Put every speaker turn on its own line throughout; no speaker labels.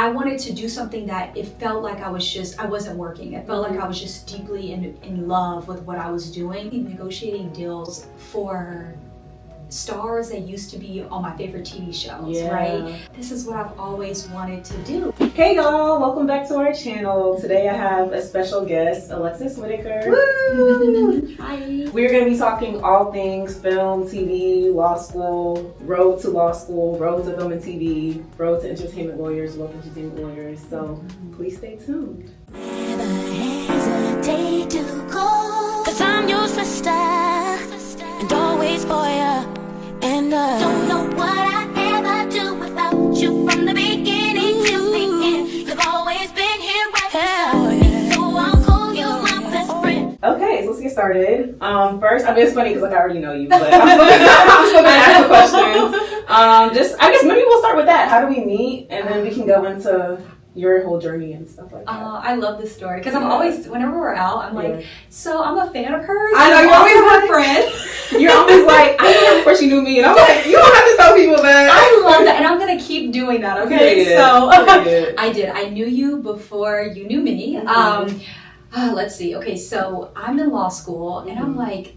I wanted to do something that it felt like I wasn't working. It felt like I was just deeply in love with what I was doing. Negotiating deals for stars that used to be on my favorite TV shows, right? This is what I've always wanted to do.
Hey y'all, welcome back to our channel. Today I have a special guest, Alexis Whitaker.
Woo! Hi.
We're going to be talking all things film, TV, law school, road to law school, road to film and TV, road to entertainment lawyers, local entertainment lawyers. So please stay tuned.
Never hesitate to call, 'cause I'm your sister and always for you. And don't know what I'd ever do without you from the beginning till the end. You've always been here right beside me, so I'll call you my best friend.
Okay, so let's get started. First, I mean, it's funny because I already know you, but I'm still going to ask the questions. I guess maybe we'll start with that. How do we meet? And then we can go into your whole journey and stuff like that.
I love this story because I'm always, whenever we're out, I'm like, so I'm a fan of hers.
I know, you're always
her friend.
You're always like, I knew her before she knew me, and I'm like, you don't have to tell people that.
I love that, and I'm gonna keep doing that. Okay, so I did. I knew you before you knew me. Let's see. Okay, so I'm in law school, and I'm like,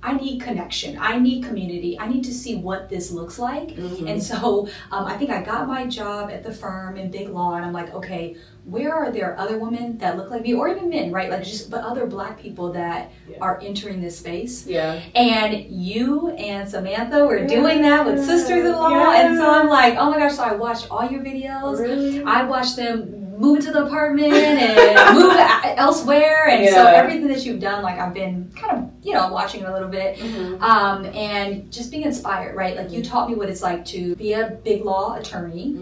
I need connection. I need community. I need to see what this looks like. And so I think I got my job at the firm in Big Law, and I'm like, okay, where are there other women that look like me, or even men, right? Like but other Black people that are entering this space. And you and Samantha were doing that with Sisters-in-Law, and so I'm like, oh my gosh! So I watched all your videos.
Really?
I watched them move into the apartment and move elsewhere, and so everything that you've done, like I've been kind of watching a little bit, and just being inspired, right? Like you taught me what it's like to be a big law attorney,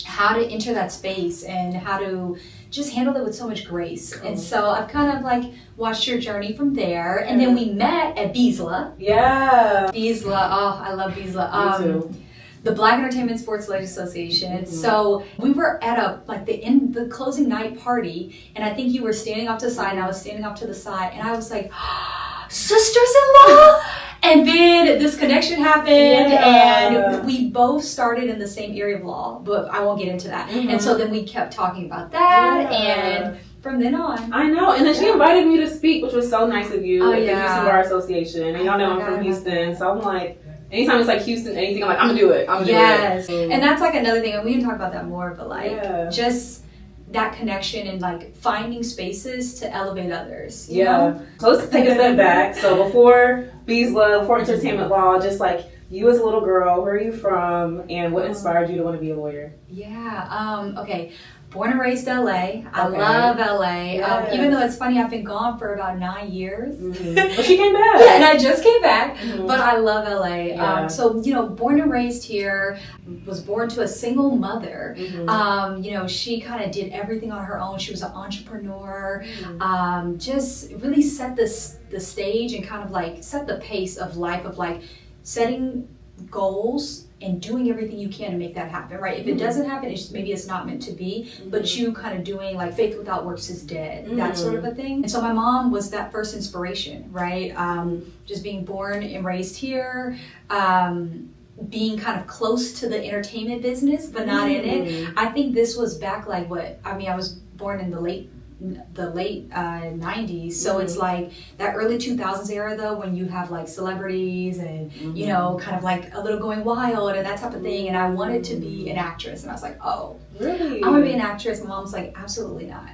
how to enter that space and how to just handle it with so much grace. And so I've kind of like watched your journey from there, and then we met at BSLA. BSLA, oh, I love BSLA.
Me too.
The Black Entertainment Sports Lawyers Association. So we were at the closing night party, and I think you were standing off to the side and I was standing off to the side, and I was like, Sisters-in-Law? And then this connection happened, and we both started in the same area of law, but I won't get into that. And so then we kept talking about that, and from then on.
I know, and then she invited me to speak, which was so nice of you, at the Houston Bar Association. And y'all know I'm from Houston, so I'm like, anytime it's like Houston, anything, I'm like, I'm gonna do it. I'm gonna do it.
And that's like another thing, and we can talk about that more, but like just that connection and like finding spaces to elevate others. You know?
So let's take a step back. So before BSLA, before entertainment law, just like you as a little girl, where are you from, and what inspired you to want to be a lawyer?
Okay. Born and raised LA. I love LA. Even though it's funny, I've been gone for about 9 years.
But she came back.
And I just came back. But I love LA. So, born and raised here, was born to a single mother. She kind of did everything on her own. She was an entrepreneur. Just really set the stage and kind of like set the pace of life, of like setting goals and doing everything you can to make that happen, right? If it doesn't happen, maybe it's not meant to be, but you kind of doing like faith without works is dead, that sort of a thing. And so my mom was that first inspiration, right? Just being born and raised here, being kind of close to the entertainment business, but not in it. I think this was back like I was born in the late 90s, so it's like that early 2000s era though, when you have like celebrities and kind of like a little going wild and that type of thing, and I wanted to be an actress, and I was like, oh really, I'm gonna be an actress. My mom was like, absolutely not.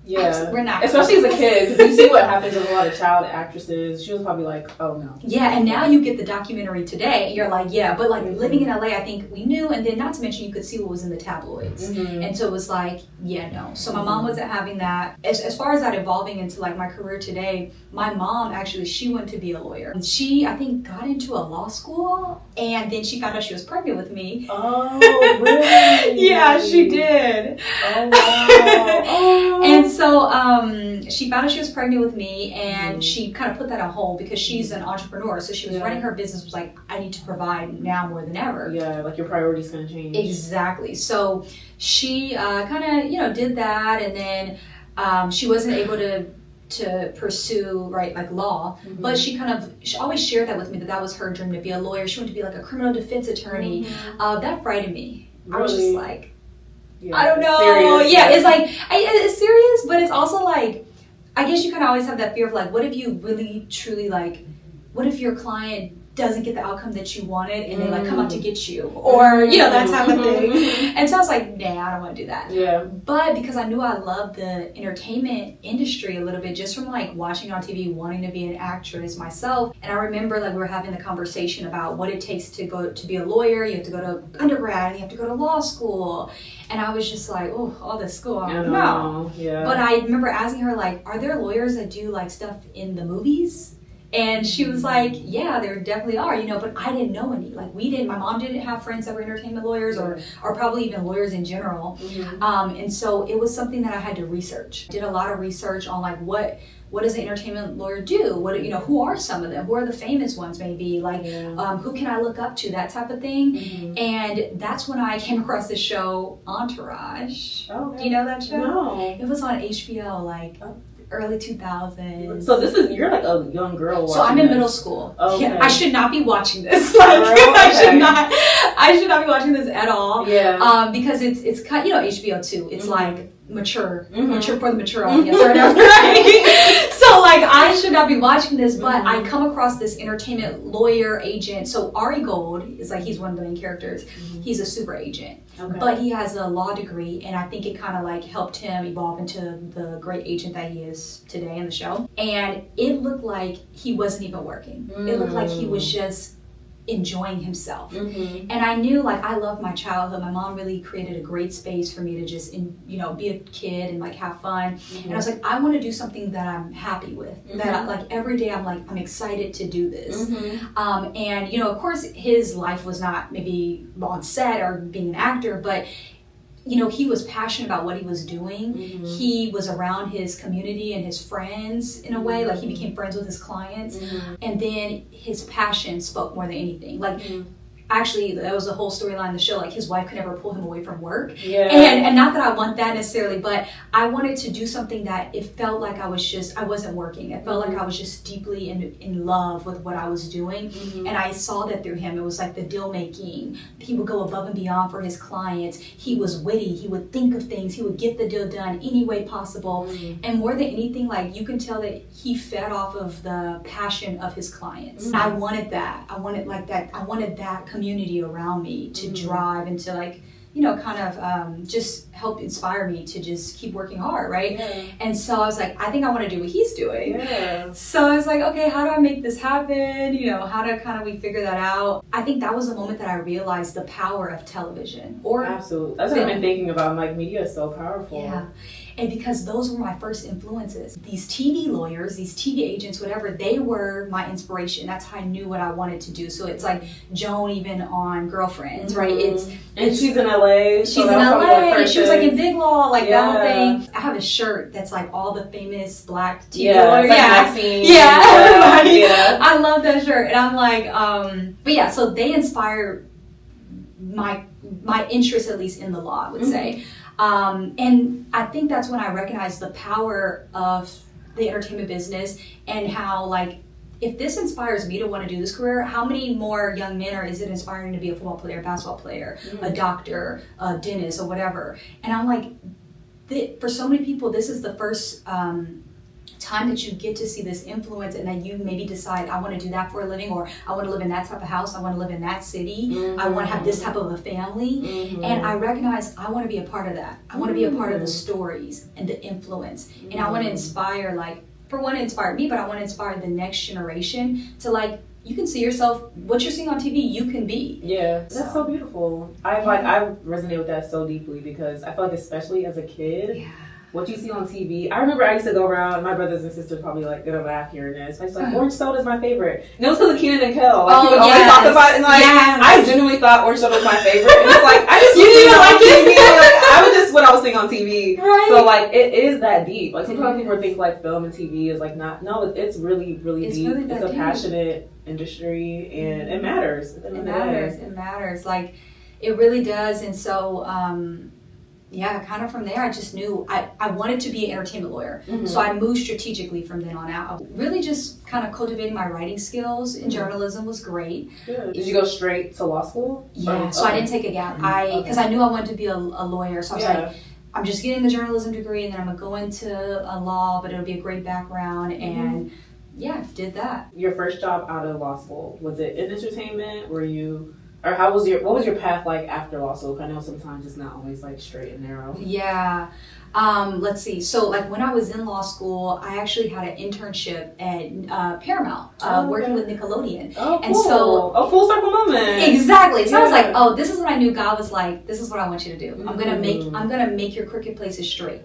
We're not.
Especially as a kid, because you see what happens with a lot of child actresses. She was probably like, oh no.
And now you get the documentary today, and you're like, but like living in LA, I think we knew, and then not to mention you could see what was in the tabloids. And so it was like, no. So my mom wasn't having that. As far as that evolving into like my career today, my mom actually, she went to be a lawyer. She, I think, got into a law school, and then she found out she was pregnant with me.
Oh, really?
Yeah, she did.
Oh, wow.
And so she found out she was pregnant with me, and she kind of put that on hold because she's an entrepreneur. So she was running her business, was like, I need to provide now more than ever.
Like your priorities gonna change.
Exactly. So she kind of, did that, and then she wasn't able to pursue like law, but she always shared that with me, that was her dream, to be a lawyer. She wanted to be like a criminal defense attorney. That frightened me.
Really?
I was just like, I don't know.
Serious.
Yeah, it's like, it's serious, but it's also like, I guess you kind of always have that fear of like, what if you really, truly like, what if your client doesn't get the outcome that you wanted and they like come out to get you, or you know, that type of thing. And so I was like, nah, I don't want to do that.
Yeah.
But because I knew I loved the entertainment industry a little bit, just from like watching on TV, wanting to be an actress myself. And I remember like we were having the conversation about what it takes to go to be a lawyer. You have to go to undergrad and you have to go to law school. And I was just like, oh, all this school, I don't know.
Yeah.
But I remember asking her like, are there lawyers that do like stuff in the movies? And she was like, yeah, there definitely are, you know, but I didn't know any. Like, my mom didn't have friends that were entertainment lawyers or probably even lawyers in general. And so it was something that I had to research. Did a lot of research on like, what does an entertainment lawyer do? What, you know, who are some of them? Who are the famous ones maybe? Like, who can I look up to? That type of thing. And that's when I came across the show Entourage. Do you know that show?
No.
It was on HBO, like... early 2000s.
So you're like a young girl.
So I'm in middle school.
Okay.
Yeah, I should not be watching this. Like, I should not be watching this at all.
Yeah.
Because it's kind, you know, HBO too. It's like mature for the mature audience or whatever. Right? So like I should not be watching this, but I come across this entertainment lawyer agent. So Ari Gold is like, he's one of the main characters. He's a super agent. Okay. But he has a law degree, and I think it kind of like helped him evolve into the great agent that he is today in the show. And it looked like he wasn't even working. It looked like he was just enjoying himself. And I knew, like, I loved my childhood. My mom really created a great space for me to just, you know, be a kid and like have fun. And I was like, I want to do something that I'm happy with. That like every day I'm excited to do this. And you know, of course, his life was not maybe on set or being an actor, but you know, he was passionate about what he was doing. He was around his community and his friends in a way. Like, he became friends with his clients. And then his passion spoke more than anything. Like, actually, that was the whole storyline of the show. Like, his wife could never pull him away from work. And not that I want that necessarily, but I wanted to do something that it felt like I wasn't working. It felt like I was just deeply in love with what I was doing. And I saw that through him. It was like the deal making. He would go above and beyond for his clients. He was witty. He would think of things. He would get the deal done any way possible. And more than anything, like, you can tell that he fed off of the passion of his clients. I wanted that. I wanted like that. I wanted that community around me to drive and to, like, you know, kind of just help inspire me to just keep working hard, right? And so I was like, I think I want to do what he's doing. So I was like, okay, how do I make this happen? You know, how do kind of we figure that out? I think that was the moment that I realized the power of television.
Absolutely. That's what I've been thinking about. I'm like, media is so powerful.
Yeah. And because those were my first influences. These TV lawyers, these TV agents, whatever, they were my inspiration. That's how I knew what I wanted to do. So it's like Joan, even on Girlfriends, right?
And she's in LA.
She's in LA. She was like in Big Law, like that whole thing. I have a shirt that's like all the famous black TV lawyers. I love that shirt. And I'm like, but yeah, so they inspired my interest, at least in the law, I would say. And I think that's when I recognized the power of the entertainment business and how, like, if this inspires me to want to do this career, how many more young men is it inspiring to be a football player, basketball player, a doctor, a dentist, or whatever? And I'm like, for so many people, this is the first time that you get to see this influence, and that you maybe decide, I want to do that for a living, or I want to live in that type of house, I want to live in that city, I want to have this type of a family. And I recognize I want to be a part of that. I want to be a part of the stories and the influence. And I want to inspire, like, for one, inspire me, but I want to inspire the next generation to, like, you can see yourself, what you're seeing on TV, you can be.
That's so beautiful. I resonate with that so deeply, because I feel like, especially as a kid, what you see on TV. I remember I used to go around, my brothers and sisters probably like gonna laugh hearing this. I was like, Orange Soda is my favorite. And it was because of Kenan and Kel. Like, he would always talk about it, and like, I genuinely thought Orange Soda was my favorite. And it's like, I just you didn't like TV. Like, I was just what I was seeing on TV. Right. So like, it is that deep. Like, sometimes people think like film and TV is like not. No, it's really, really deep. Really it's a passionate industry, and it matters. It matters.
Like, it really does. And so. yeah, kind of from there, I just knew I wanted to be an entertainment lawyer. So I moved strategically from then on out. Really just kind of cultivating my writing skills in journalism was great.
Good. Did you go straight to law school?
Yeah, so I didn't take a gap. Because I knew I wanted to be a lawyer. So I was like, I'm just getting the journalism degree and then I'm going to go into a law, but it'll be a great background. And yeah, did that.
Your first job out of law school, was it in entertainment? Were you... Or what was your path like after law school? I know sometimes it's not always like straight and narrow.
Yeah. Let's see. So like when I was in law school, I actually had an internship at Paramount, working with Nickelodeon.
Oh, cool.
And so
a full circle moment.
Exactly. So I was like, oh, this is what I knew God was like, this is what I want you to do. I'm gonna make your crooked places straight.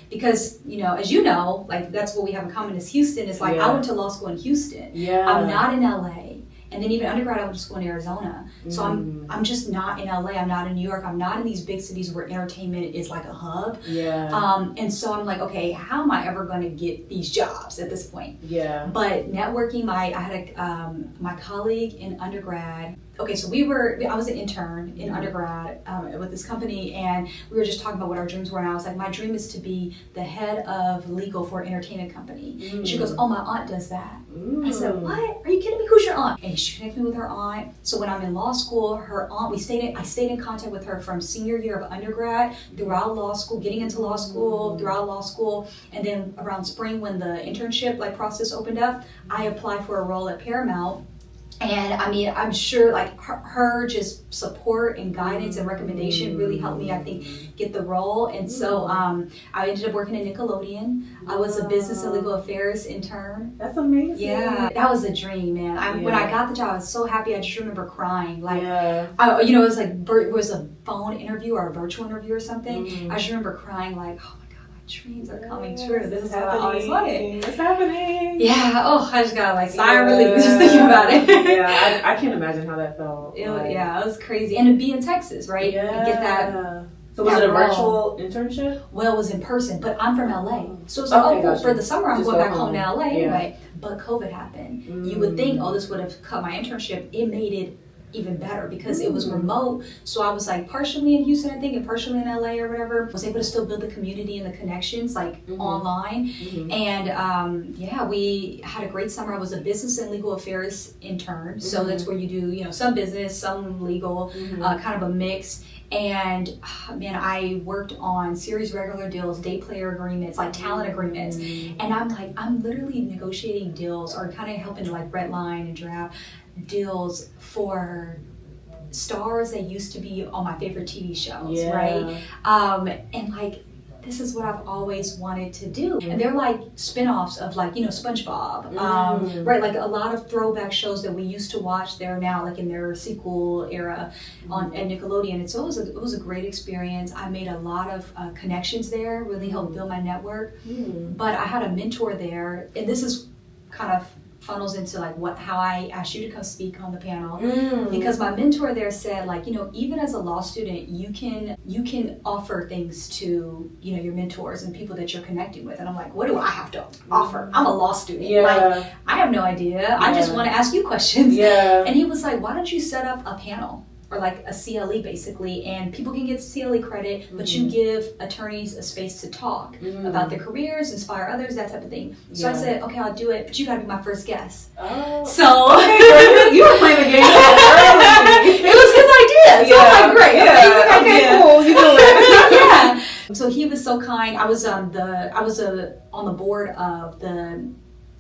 Because, as you know, like that's what we have in common is Houston. It's like I went to law school in Houston.
Yeah.
I'm not in LA. And then even undergrad, I went to school in Arizona. So I'm just not in LA. I'm not in New York. I'm not in these big cities where entertainment is like a hub.
Yeah.
And so I'm like, okay, how am I ever going to get these jobs at this point?
Yeah.
But networking, I had my colleague in undergrad. Okay, so I was an intern in undergrad with this company, and we were just talking about what our dreams were. And I was like, my dream is to be the head of legal for an entertainment company. And she goes, oh, my aunt does that. I said, what? Are you kidding me? Who's your aunt? And she connected me with her aunt. So when I'm in law school, her aunt, I stayed in contact with her from senior year of undergrad, throughout law school, getting into law school, throughout law school. And then around spring when the internship process opened up, I applied for a role at Paramount. And I mean, I'm sure like her just support and guidance and recommendation really helped me, I think, get the role. And so I ended up working at Nickelodeon. I was a business and legal affairs intern.
That's amazing.
Yeah, that was a dream, man. When I got the job, I was so happy. I just remember crying. Like, it was like it was a phone interview or a virtual interview or something. I just remember crying like, oh my God, my dreams are coming true. This is what I always wanted.
It's happening.
Yeah. Oh, I just got sigh of relief just thinking about it.
Yeah, I can't imagine how that felt.
It was crazy. And to be in Texas, right?
Yeah.
And get that.
So was it a virtual internship?
Well, it was in person, but I'm from LA. So it's like, cool. For the summer, I'm going back home to LA anyway. But COVID happened. You would think, this would have cut my internship. It made it even better because it was remote. So I was partially in Houston, I think, and partially in LA or whatever. I was able to still build the community and the connections online. And we had a great summer. I was a business and legal affairs intern. So that's where you do, some business, some legal, kind of a mix. And man, I worked on series regular deals, day player agreements, talent agreements. And I'm literally negotiating deals or kind of helping to redline and draft deals for stars that used to be on my favorite TV shows, right? And this is what I've always wanted to do. And they're spin-offs of SpongeBob, right? A lot of throwback shows that we used to watch, they're now in their sequel era at Nickelodeon. And so it was a great experience. I made a lot of connections there, really helped build my network. But I had a mentor there, and this is kind of funnels into how I asked you to come speak on the panel, because my mentor there said even as a law student you can offer things to your mentors and people that you're connecting with. And I'm like, what do I have to offer? I'm a law student. I have no idea. I just want to ask you questions. And he was like, why don't you set up a panel or a CLE basically, and people can get CLE credit, but you give attorneys a space to talk about their careers, inspire others, that type of thing. So I said, okay, I'll do it, but you gotta be my first guest. So
you were playing the game early.
It was his idea. So I'm like, great,
okay, cool, you do it.
So he was so kind. I was on the board of the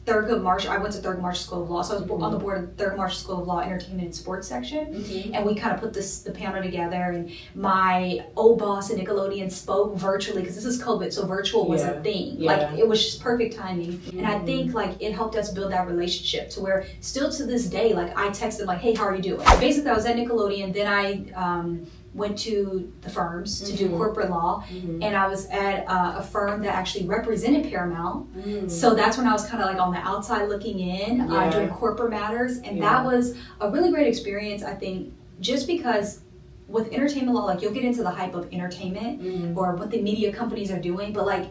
Thurgood Marshall. I went to Thurgood Marshall School of Law, so I was on the board of Thurgood Marshall School of Law Entertainment and Sports section, and we kind of put the panel together. And my old boss at Nickelodeon spoke virtually because this is COVID, so virtual was a thing. It was just perfect timing, and I think it helped us build that relationship to where still to this day, I texted hey, how are you doing? Basically, I was at Nickelodeon, then I went to the firms to do corporate law, and I was at a firm that actually represented Paramount. So that's when I was kind of on the outside looking in, doing corporate matters, and that was a really great experience, I think, just because with entertainment law, you'll get into the hype of entertainment or what the media companies are doing, but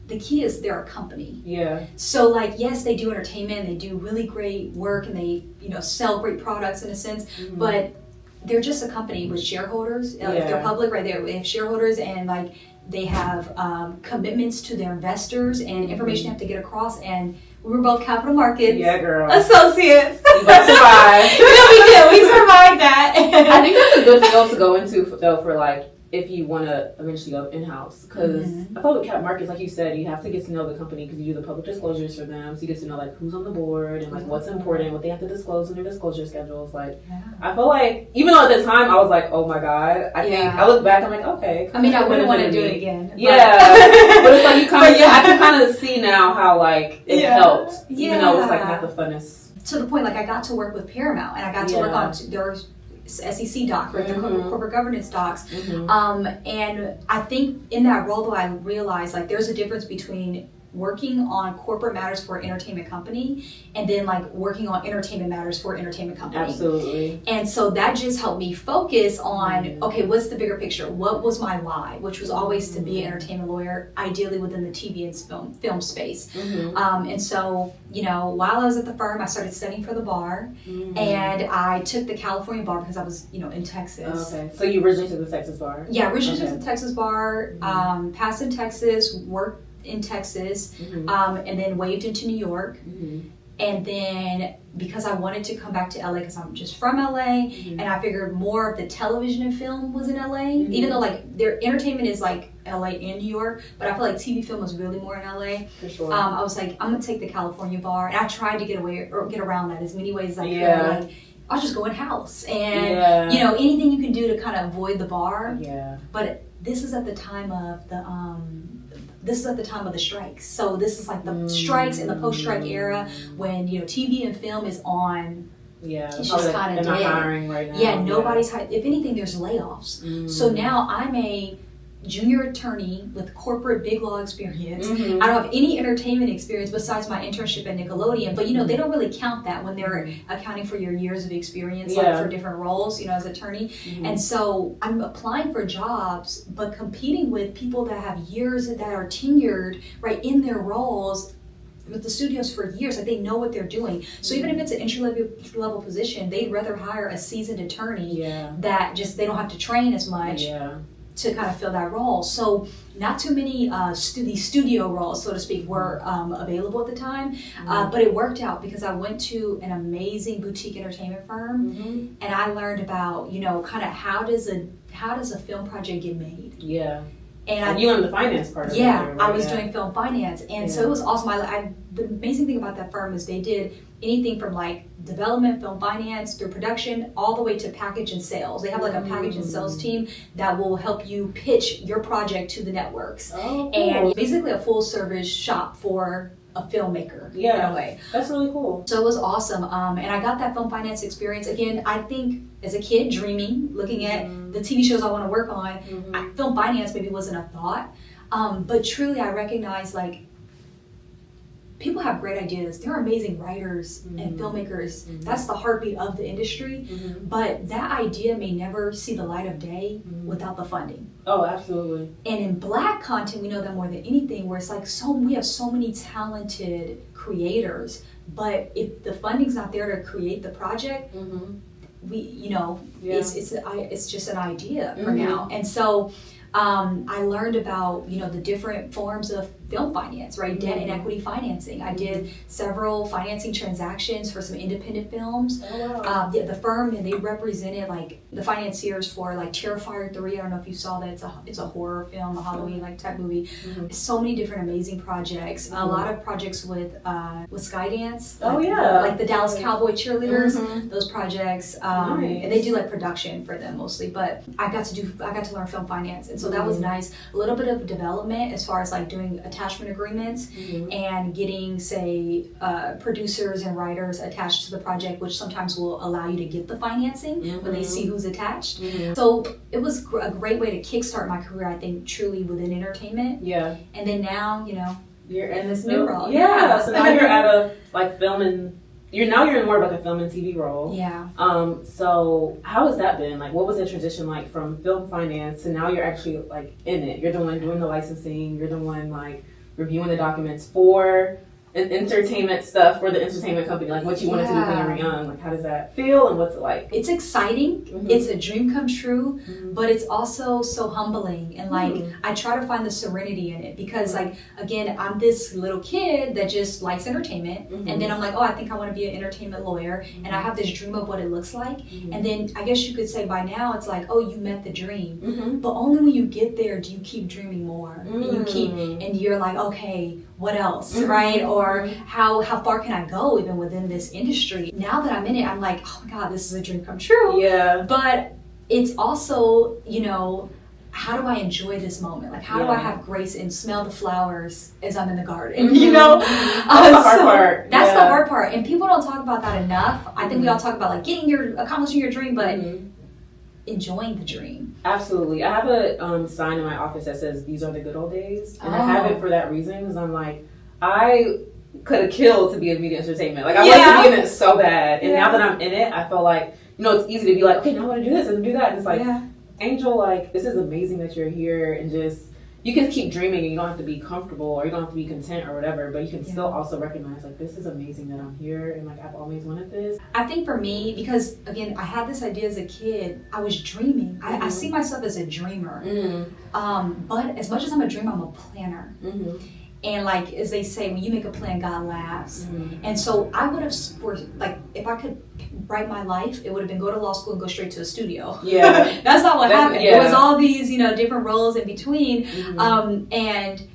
the key is they're a company. So yes, they do entertainment, they do really great work, and they sell great products in a sense, but they're just a company with shareholders. If they're public, right, they have shareholders, and like they have commitments to their investors and information they have to get across. And we were both capital markets associates.
You both survived.
We did. We survived that.
I think that's a good field to go into though for like if you want to eventually go in-house, because I thought with cap markets, like you said, you have to get to know the company because you do the public disclosures for them, so you get to know like who's on the board and like what's important, what they have to disclose in their disclosure schedules. Like I feel like even though at the time I was like, oh my god, I think I look back, I'm like, okay.
I mean, I wouldn't want to do it again.
Yeah, but it's like you kind of I can kind of see now how like it helped, even though it's like not the funnest.
To the point, like I got to work with Paramount, and I got to work on their SEC docs, right? The corporate governance docs. And I think in that role, though, I realized like there's a difference between working on corporate matters for an entertainment company and then like working on entertainment matters for an entertainment company.
Absolutely.
And so that just helped me focus on, okay, what's the bigger picture? What was my why? Which was always to be an entertainment lawyer, ideally within the TV and film space. And so, you know, while I was at the firm, I started studying for the bar, and I took the California bar because I was, you know, in Texas.
Okay. So you originally took the Texas bar?
Yeah, originally took the Texas bar, passed in Texas, worked in Texas, and then waved into New York. And then because I wanted to come back to LA because I'm just from LA, and I figured more of the television and film was in LA, even though like their entertainment is like LA and New York, but I feel like TV film was really more in LA.
For sure.
I was like, I'm gonna take the California bar, and I tried to get away or get around that as many ways as I could. Like, I'll just go in house, and you know, anything you can do to kind of avoid the bar. But this is at the time of the strikes. So this is like the strikes and the post-strike era when, you know, TV and film is on. It's just kind of dead.
Hiring right now.
Nobody's hiring. If anything, there's layoffs. So now I'm a junior attorney with corporate big law experience. I don't have any entertainment experience besides my internship at Nickelodeon, but you know, they don't really count that when they're accounting for your years of experience, like for different roles, you know, as attorney. And so I'm applying for jobs, but competing with people that have years that are tenured, right, in their roles with the studios for years. Like they know what they're doing. So even if it's an entry level position, they'd rather hire a seasoned attorney that just they don't have to train as much to kind of fill that role. So not too many these studio roles, so to speak, were available at the time, but it worked out because I went to an amazing boutique entertainment firm, and I learned about, you know, kind of how does a film project get made. And
you learned the finance part of it.
I was doing film finance, and so it was awesome. The amazing thing about that firm is they did anything from like development, film finance, through production, all the way to package and sales. They have like a package and sales team that will help you pitch your project to the networks. And basically a full service shop for a filmmaker in a way.
That's really cool.
So it was awesome. And I got that film finance experience. Again, I think as a kid, dreaming, looking at the TV shows I want to work on, film finance maybe wasn't a thought. But truly I recognized like people have great ideas. They're amazing writers and filmmakers. That's the heartbeat of the industry. But that idea may never see the light of day without the funding.
Oh, absolutely.
And in Black content, we know that more than anything, where it's like we have so many talented creators, but if the funding's not there to create the project, it's just an idea for now. And so I learned about, you know, the different forms of film finance, right? Debt and equity financing. I did several financing transactions for some independent films. The firm, and they represented like the financiers for like Terrifier 3. I don't know if you saw that. It's a horror film, a Halloween like type movie. So many different amazing projects. A lot of projects with Skydance. Like the Dallas Cowboy cheerleaders. Those projects. And they do like production for them mostly. But I got to learn film finance, and so that was nice. A little bit of development as far as like doing attachment agreements and getting, say, producers and writers attached to the project, which sometimes will allow you to get the financing when they see who's attached. So it was a great way to kickstart my career, I think, truly within entertainment. And then now, you know,
you're in
this new role.
So now you're at a like film and you're in more of like a film and TV role. So how has that been? Like, what was the transition like from film finance to now you're actually like in it? You're the one doing the licensing. You're the one like reviewing the documents for entertainment stuff for the entertainment company, like what you wanted to do when you were young. Like, how does that feel and what's it like?
It's exciting. It's a dream come true, but it's also so humbling. And like, I try to find the serenity in it because like, again, I'm this little kid that just likes entertainment. And then I'm like, oh, I think I want to be an entertainment lawyer. And I have this dream of what it looks like. And then I guess you could say by now it's like, oh, you met the dream. But only when you get there do you keep dreaming more. And you keep, and you're like, okay, what else, right? Or how far can I go even within this industry? Now that I'm in it, I'm like, oh my God, this is a dream come true.
Yeah.
But it's also, you know, how do I enjoy this moment? Like, how do I have grace and smell the flowers as I'm in the garden? You know,
that's the hard part.
That's the hard part, and people don't talk about that enough. I think we all talk about like accomplishing your dream, but enjoying the dream.
Absolutely. I have a sign in my office that says "These are the good old days," and I have it for that reason because I'm like, I could have killed to be in media entertainment. Like, I wanted to be in it so bad, and now that I'm in it, I feel like, you know, it's easy to be like, okay, now I want to do this and do that, and it's like, Angel, like, this is amazing that you're here, and just, you can keep dreaming, and you don't have to be comfortable, or you don't have to be content or whatever, but you can still also recognize, like, this is amazing that I'm here, and like, I've always wanted this.
I think for me, because again, I had this idea as a kid, I was dreaming. I see myself as a dreamer. But as much as I'm a dreamer, I'm a planner. And like, as they say, when you make a plan, God laughs. And so I would have, like, if I could write my life, it would have been go to law school and go straight to a studio. Yeah. That's not what happened. It was all these, you know, different roles in between. And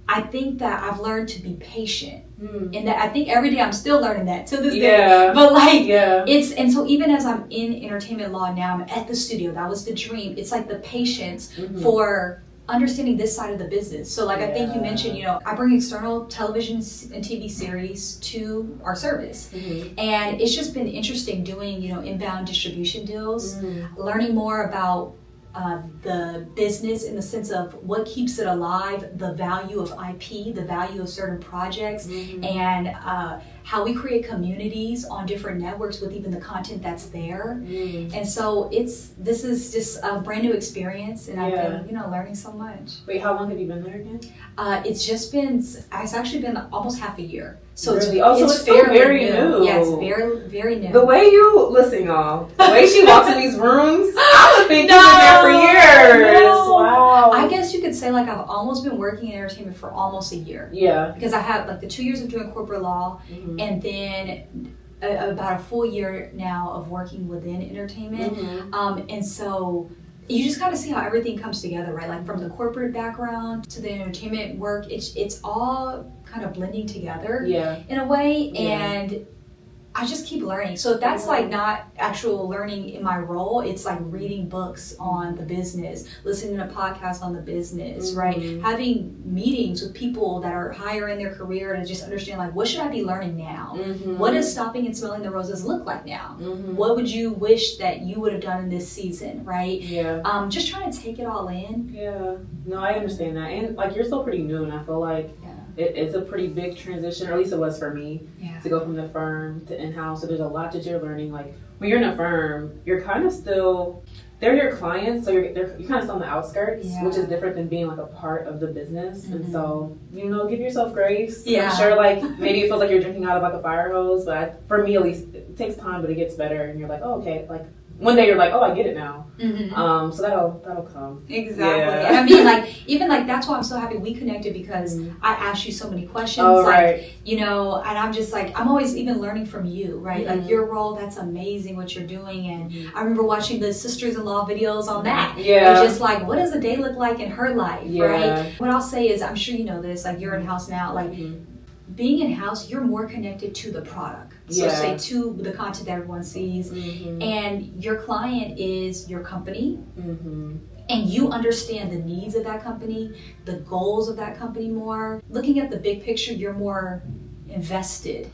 I think that I've learned to be patient. And that I think every day I'm still learning that to this day. But like, it's, and so even as I'm in entertainment law now, I'm at the studio, that was the dream. It's like the patience for understanding this side of the business. So like, I think you mentioned, you know, I bring external television and TV series to our service. And it's just been interesting doing, you know, inbound distribution deals, learning more about the business in the sense of what keeps it alive, the value of IP, the value of certain projects, and how we create communities on different networks with even the content that's there. And so this is just a brand new experience, and I've been, you know, learning so much.
Wait, how long have you been there again?
It's actually been almost half a year. So
really? It's still very new.
Yeah, it's very, very new.
The way you, listen y'all, the way she walks in these rooms, I would think you've been there for years. Wow.
I guess you could say like I've almost been working in entertainment for almost a year. Yeah. Because I had like the 2 years of doing corporate law, and then about a full year now of working within entertainment. And so you just kind of see how everything comes together, right? Like from the corporate background to the entertainment work, it's all kind of blending together in a way. And I just keep learning. So if that's like not actual learning in my role, it's like reading books on the business, listening to podcasts on the business, right? Having meetings with people that are higher in their career to just understand like, what should I be learning now? What does stopping and smelling the roses look like now? What would you wish that you would have done in this season, right? Just trying to take it all in.
No, I understand that. And like, you're still pretty new, and I feel like it's a pretty big transition, or at least it was for me, to go from the firm to in-house. So there's a lot that you're learning. Like, when you're in a firm, you're kind of still, they're your clients, so you're kind of still on the outskirts, which is different than being like a part of the business. And so, you know, give yourself grace. I'm sure like maybe it feels like you're drinking out of like a fire hose, but for me at least, it takes time, but it gets better, and you're like, oh, okay, like one day you're like, oh, I get it now. So that'll come.
Exactly. And I mean, like, even like, that's why I'm so happy we connected, because I asked you so many questions. You know, and I'm just like, I'm always even learning from you, right? Like your role, that's amazing what you're doing. And I remember watching the sisters-in-law videos on that. And just like, what does a day look like in her life, right? What I'll say is, I'm sure you know this, like you're in-house now, like being in-house, you're more connected to the product. So say to the content that everyone sees, and your client is your company, and you understand the needs of that company, the goals of that company more. Looking at the big picture, you're more invested.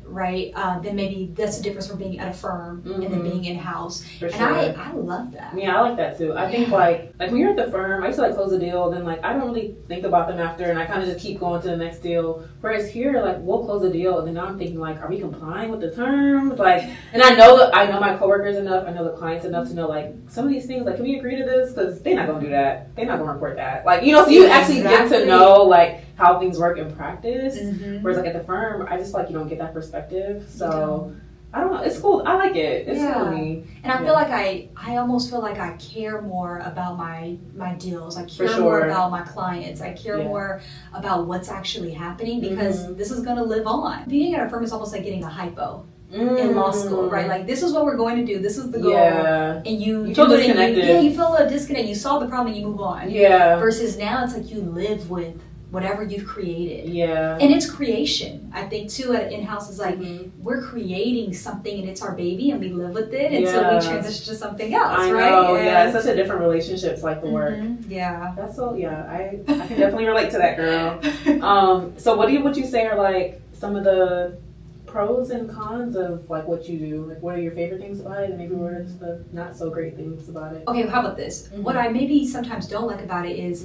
Right? Then maybe that's the difference from being at a firm and then being in-house. And I love that.
Yeah, I like that too. I think like when you're at the firm, I used to like close a deal, then like I don't really think about them after, and I kind of just keep going to the next deal. Whereas here, like we'll close a deal, and then now I'm thinking like, are we complying with the terms? Like, and I know my coworkers enough, I know the clients enough to know like some of these things, like, can we agree to this? Because they're not gonna do that. They're not gonna report that. Like, you know, so you actually get to know like how things work in practice. Whereas like at the firm, I just feel like you don't get that perspective. So I don't know. It's cool. I like it. It's cool to me.
And I feel like I almost feel like I care more about my deals. I care more about my clients. I care more about what's actually happening because this is going to live on. Being at a firm is almost like getting a hypo in law school, right? Like, this is what we're going to do. This is the goal. And you
feel disconnected.
You feel a disconnect. You solve the problem and you move on. Versus now it's like you live with whatever you've created. And it's creation. I think too at in-house is like we're creating something and it's our baby and we live with it until we transition to something else,
I
right?
know, it's such a different relationship. It's like the work.
That's
so I can definitely relate to that, girl. So what would you say are like some of the pros and cons of like what you do? Like, what are your favorite things about it, and maybe what are the not so great things about it?
Okay, how about this? What I maybe sometimes don't like about it is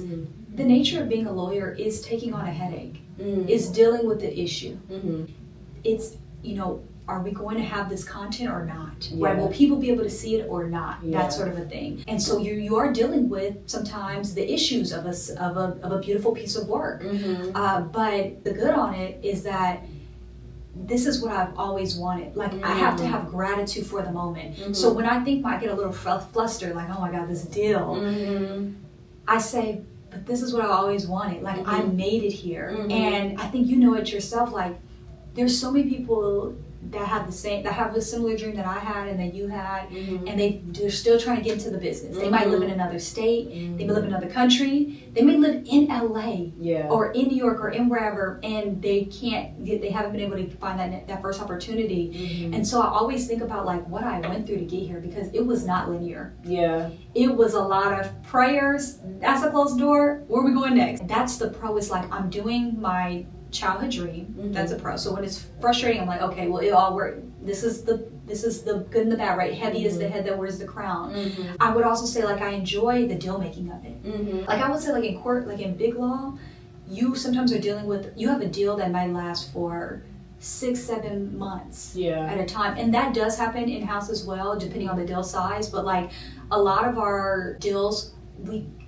the nature of being a lawyer is taking on a headache, is dealing with the issue. It's, are we going to have this content or not? Right? Will people be able to see it or not? That sort of a thing. And so you are dealing with sometimes the issues of a beautiful piece of work. But the good on it is that this is what I've always wanted. Like, I have to have gratitude for the moment. So when I think I get a little flustered, like, oh my God, this deal, I say, but this is what I always wanted. Like, I made it here. And I think you know it yourself, like, there's so many people that have a similar dream that I had and that you had, and they're still trying to get into the business. They might live in another state, they may live in another country, they may live in LA or in New York or in wherever, and they haven't been able to find that first opportunity. And so I always think about like what I went through to get here, because it was not linear. It was a lot of prayers. That's a closed door. Where are we going next? That's the pro. Is like I'm doing my childhood dream. That's a pro. So when it's frustrating, I'm like, okay, well, it all worked. This is the good and the bad, right? Heavy is the head that wears the crown. I would also say like I enjoy the deal making of it. Like I would say like in court, like in big law, you sometimes are dealing with, you have a deal that might last for 6-7 months at a time, and that does happen in house as well, depending on the deal size. But like a lot of our deals,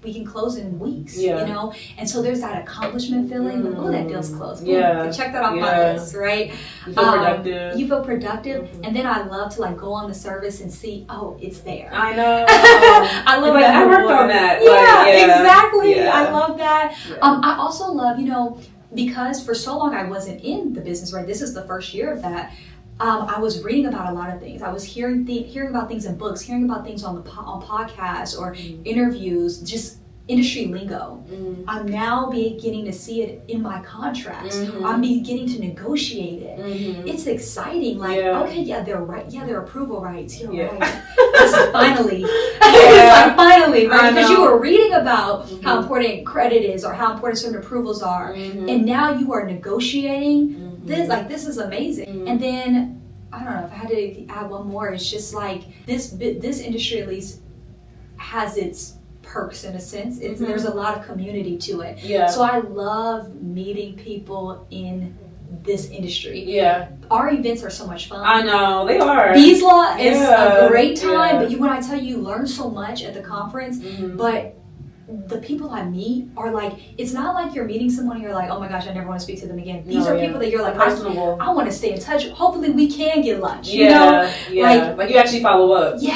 we can close in weeks, and so there's that accomplishment feeling. Like, oh, that deal's closed. Check that off my list, right?
You feel productive.
You feel productive, and then I love to like go on the service and see, oh, it's there.
I know.
I love that.
I worked on that.
Exactly. I love that. I also love, because for so long I wasn't in the business, right? This is the first year of that. I was reading about a lot of things. I was hearing about things in books, hearing about things on podcasts or interviews, just industry lingo. I'm now beginning to see it in my contracts. I'm beginning to negotiate it. It's exciting. Like, okay, they're right. Their approval rights. You're right. Finally. Finally, right? Because you were reading about how important credit is or how important certain approvals are, and now you are negotiating. This is amazing. And then I don't know if I had to add one more. It's just like this industry at least has its perks in a sense. There's a lot of community to it. So I love meeting people in this industry. Our events are so much fun.
I know, they are.
Bees Law is a great time, but when I tell you learn so much at the conference, but the people I meet are like, it's not like you're meeting someone and you're like, oh my gosh, I never want to speak to them again. These are people that you're like, I want to stay in touch. Hopefully we can get lunch. You know?
Like you actually follow up.
You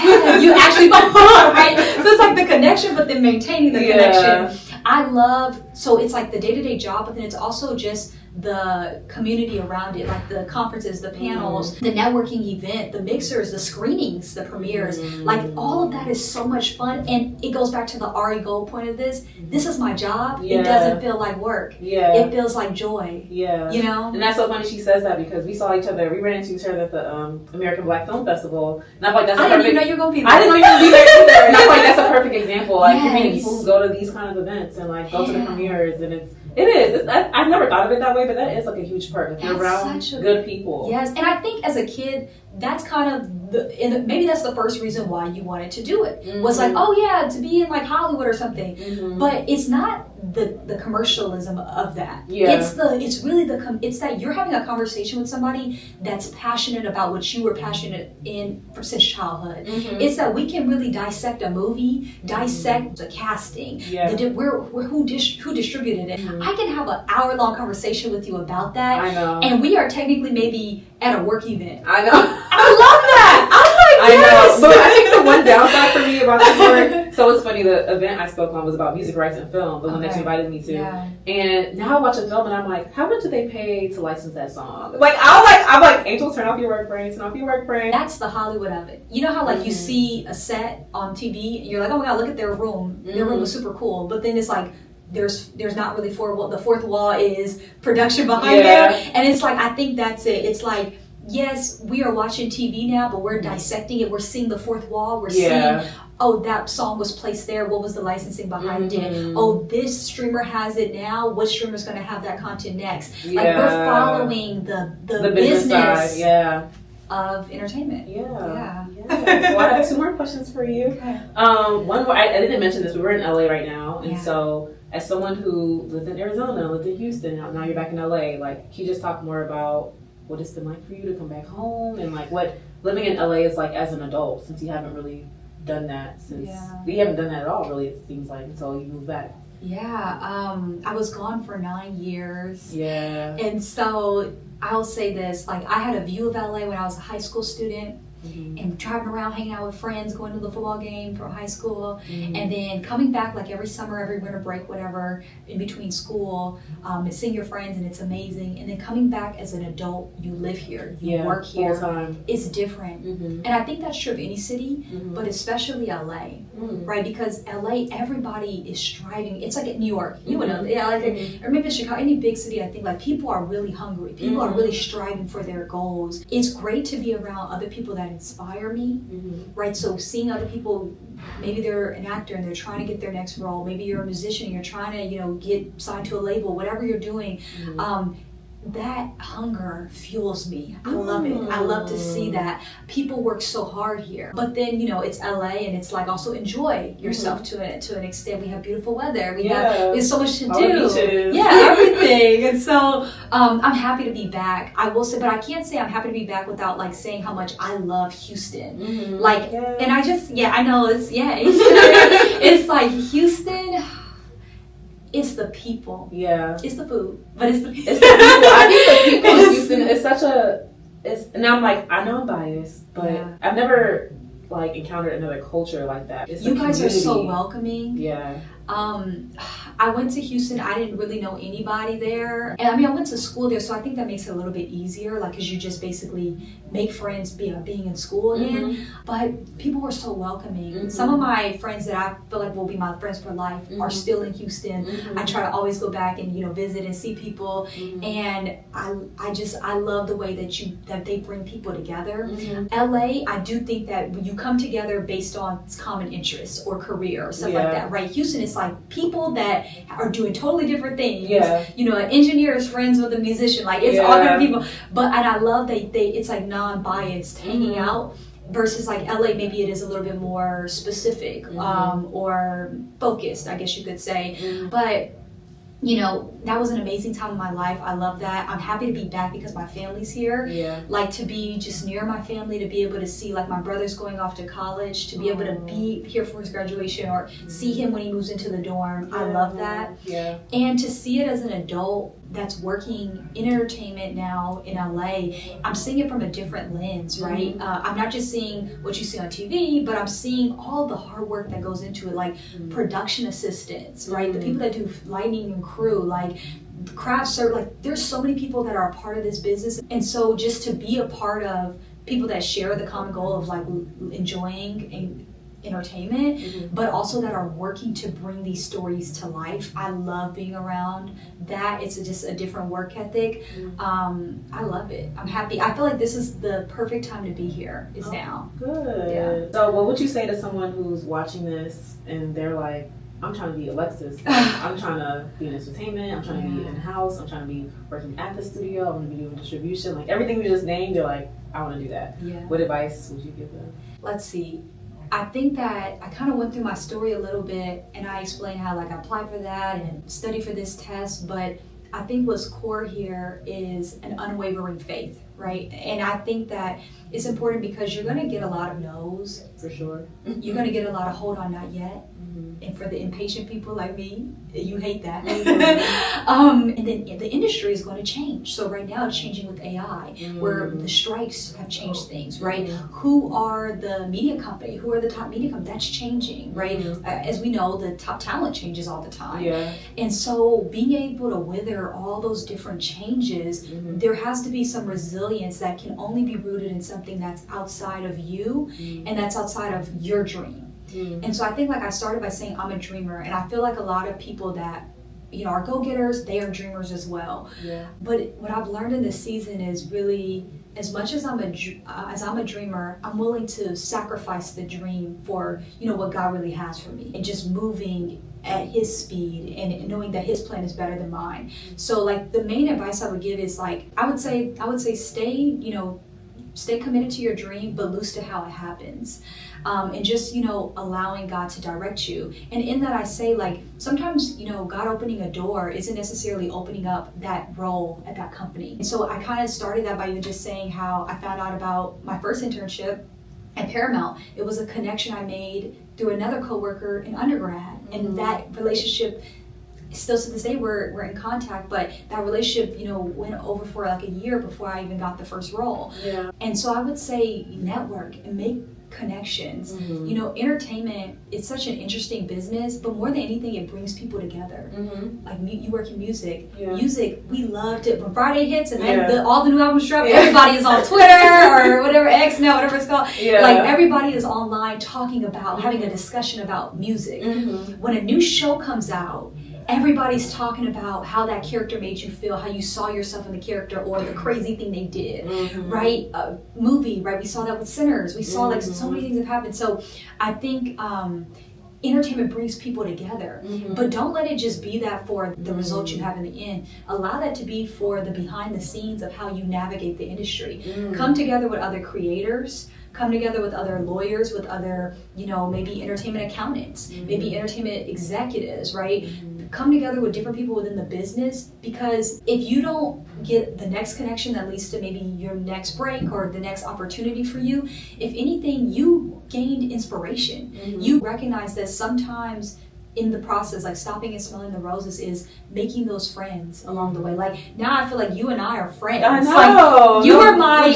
actually follow up, right? So it's like the connection, but then maintaining the connection. I love, so it's like the day-to-day job, but then it's also just the community around it, like the conferences, the panels, the networking event, the mixers, the screenings, the premieres, like all of that is so much fun. And it goes back to the Ari Gold point of this. This is my job. It doesn't feel like work. It feels like joy. And
that's so funny she says that, because we saw each other, we ran into each other at the American Black Film Festival, and I'm like, that's
I didn't even know you were gonna be there.
I didn't know you were gonna be there either. And I'm like, that's a perfect example. Like you're meeting people who go to these kind of events and like go to the premieres, and it is. I've never thought of it that way, but that is like a huge part. Like you're around good people.
Yes, and I think as a kid, that's kind of maybe that's the first reason why you wanted to do it. Was like, oh yeah, to be in like Hollywood or something. But it's not the commercialism of that.
Yeah.
It's really it's that you're having a conversation with somebody that's passionate about what you were passionate in since childhood. It's that we can really dissect a movie, dissect the casting, who distributed it. I can have an hour-long conversation with you about that.
I know.
And we are technically maybe at a work event.
I know.
I love that. I'm like,
I
yes.
know. But I think the one downside for me about this story, so it's funny, the event I spoke on was about music rights and film, the one that you invited me to.
Yeah.
And now I watch a film and I'm like, how much did they pay to license that song? Like, I'm like, Angel, turn off your work brain, turn off your work brain.
That's the Hollywood of it. You know how like you see a set on TV and you're like, oh my god, look at their room. Their room was super cool. But then it's like, there's not really the fourth wall is production behind there. And it's like, I think that's it. It's like, yes, we are watching TV now, but we're dissecting it. We're seeing the fourth wall. We're seeing, oh, that song was placed there. What was the licensing behind it? Oh, this streamer has it now. What streamer's going to have that content next? Like, we're following the business
side.
of entertainment.
Yeah. Well, I have two more questions for you.
Okay.
One more, I didn't mention this. We're in LA right now, and so as someone who lived in Arizona, lived in Houston, now you're back in LA, like, can you just talk more about what it's been like for you to come back home and like what living in LA is like as an adult, since you haven't really done that we haven't done that at all, really, it seems like, until you moved back.
I was gone for 9 years. And so I'll say this, like, I had a view of LA when I was a high school student. And driving around, hanging out with friends, going to the football game from high school, and then coming back like every summer, every winter break, whatever, in between school, and seeing your friends, and it's amazing. And then coming back as an adult, you live here, you work here, it's different. And I think that's true of any city, but especially LA, right? Because LA, everybody is striving. It's like at New York, you would know, or maybe Chicago, any big city. I think like people are really hungry. People are really striving for their goals. It's great to be around other people that inspire me, right? So seeing other people, maybe they're an actor and they're trying to get their next role. Maybe you're a musician and you're trying to, get signed to a label, whatever you're doing. That hunger fuels me. I love it. I love to see that. People work so hard here. But then, it's LA, and it's like also enjoy yourself to an extent. We have beautiful weather. We have so much to do.
Beaches.
Everything. And so I'm happy to be back. I will say, but I can't say I'm happy to be back without like saying how much I love Houston. And I just, I know it's like Houston. It's the people. It's the food. But it's the people.
I think the people in Houston is such and I'm like, I know I'm biased, but I've never like encountered another culture like that.
You guys are so welcoming.
I
went to Houston. I didn't really know anybody there. And I went to school there, so I think that makes it a little bit easier, like, because you just basically make friends being in school again. But people were so welcoming. Some of my friends that I feel like will be my friends for life are still in Houston. I try to always go back and, visit and see people. And I love the way that they bring people together. LA, I do think that when you come together based on common interests or career or stuff like that, right? Houston is like people that are doing totally different things. An engineer is friends with a musician. Like, it's all kind of people. And I love that it's like non-biased hanging out. Versus like LA, maybe it is a little bit more specific or focused, I guess you could say. But that was an amazing time in my life. I love that. I'm happy to be back because my family's here. Like, to be just near my family, to be able to see like my brother's going off to college, to be able to be here for his graduation or see him when he moves into the dorm. I love that. And to see it as an adult that's working in entertainment now in LA, I'm seeing it from a different lens, right? I'm not just seeing what you see on TV, but I'm seeing all the hard work that goes into it, like production assistants, right? The people that do lighting and crew, like craft service, like there's so many people that are a part of this business. And so just to be a part of people that share the common goal of like enjoying entertainment, but also that are working to bring these stories to life. I love being around that. It's just a different work ethic. I love it. I'm happy. I feel like this is the perfect time to be here is now.
Good. So what would you say to someone who's watching this and they're like, I'm trying to be Alexis. I'm trying to be in entertainment. I'm trying to be in-house. I'm trying to be working at the studio. I'm going to be doing distribution. Like everything you just named, you're like, I want to do that. What advice would you give them?
Let's see. I think that I kind of went through my story a little bit, and I explained how like I applied for that and studied for this test, but I think what's core here is an unwavering faith, right? And I think that it's important because you're going to get a lot of no's.
For sure.
You're going to get a lot of hold on, not yet. And for the impatient people like me, you hate that. And then the industry is going to change. So right now it's changing with AI, where the strikes have changed things, right? Who are the media company? Who are the top media company? That's changing, right? As we know, the top talent changes all the time. And so being able to wither all those different changes, there has to be some resilience that can only be rooted in something that's outside of you and that's outside of your dream. And so I think like I started by saying I'm a dreamer, and I feel like a lot of people that are go-getters, they are dreamers as well. But what I've learned in this season is really, as much as I'm a dreamer, I'm willing to sacrifice the dream for what God really has for me, and just moving at His speed and knowing that His plan is better than mine. So like the main advice I would give is like I would say stay committed to your dream, but loose to how it happens. And just, allowing God to direct you. And in that I say, like, sometimes, God opening a door isn't necessarily opening up that role at that company. And so I kind of started that by even just saying how I found out about my first internship at Paramount. It was a connection I made through another coworker in undergrad. And that relationship, still to this day we're in contact, but that relationship went over for like a year before I even got the first role. And so I would say network and make connections. Entertainment is such an interesting business, but more than anything it brings people together. Like you work in music, we loved it when Friday hits and then all the new albums drop. Everybody is on Twitter or whatever, X now, whatever it's called. Like everybody is online talking about, having a discussion about music. When a new show comes out, everybody's talking about how that character made you feel, how you saw yourself in the character, or the crazy thing they did, right? Movie, right? We saw that with Sinners. We saw like so many things have happened. So I think entertainment brings people together, but don't let it just be that for the result you have in the end. Allow that to be for the behind the scenes of how you navigate the industry. Come together with other creators. Come together with other lawyers, with other, maybe entertainment accountants, maybe entertainment executives, right? Come together with different people within the business, because if you don't get the next connection that leads to maybe your next break or the next opportunity for you, if anything, you gained inspiration. You recognize that sometimes in the process, like stopping and smelling the roses is making those friends along the way. Like now I feel like you and I are friends.
I know.
Like you were my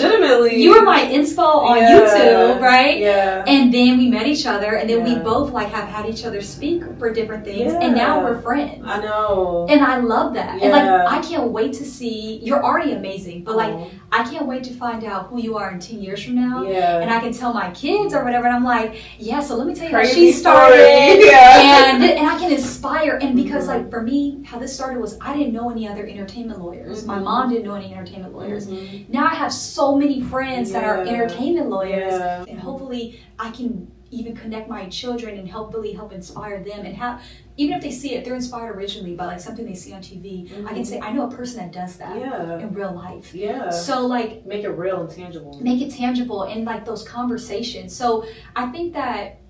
inspo on YouTube, right? And then we met each other, and then we both like have had each other speak for different things, and now we're friends.
I know.
And I love that. And like I can't wait to see, you're already amazing, but like I can't wait to find out who you are in 10 years from now. And I can tell my kids or whatever, and I'm like, so let me tell you how she started. And I can inspire. And because like for me, how this started was I didn't know any other entertainment lawyers. My mom didn't know any entertainment lawyers. Now I have so many friends that are entertainment lawyers. And hopefully I can even connect my children and help inspire them, and have, even if they see it, they're inspired originally by like something they see on TV. I can say, I know a person that does that in real life. So like
make it real and tangible.
Make it tangible in like those conversations. So I think that,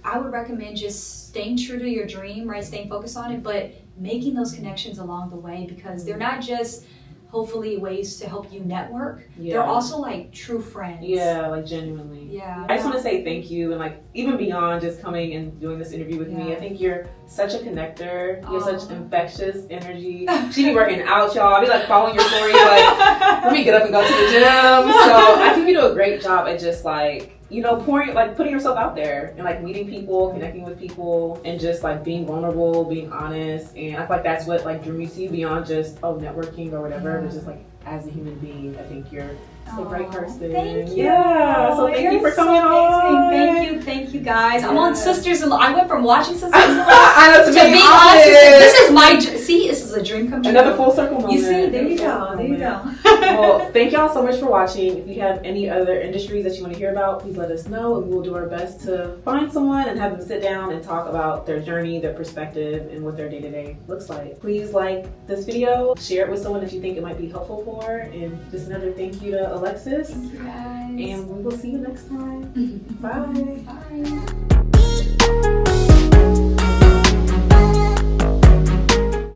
I would recommend just staying true to your dream, right? Staying focused on it, but making those connections along the way, because they're not just hopefully ways to help you network. They're also like true friends.
Like genuinely. I just want to say thank you, and like even beyond just coming and doing this interview with me, I think you're such a connector. You have such infectious energy. She be working out, y'all. I be like following your stories, like let me get up and go to the gym. So I think you do a great job at just like, putting yourself out there and like meeting people, connecting with people, and just like being vulnerable, being honest. And I feel like that's what like drew me to you beyond just networking or whatever, but just like as a human being. I think you're a great person.
Thank you.
So thank you for coming on.
Thank you guys. I'm on Sisters in Law. I went from watching Sisters in Law
I know, to
being on Sisters. This is a dream come true.
Another full circle moment.
You see, there you go.
Well, thank y'all so much for watching. If you have any other industries that you want to hear about, please let us know, and we will do our best to find someone and have them sit down and talk about their journey, their perspective, and what their day-to-day looks like. Please like this video, share it with someone that you think it might be helpful for, and just another thank you to Alexis.
Thank you guys.
And we will see you next time. Bye.
Bye.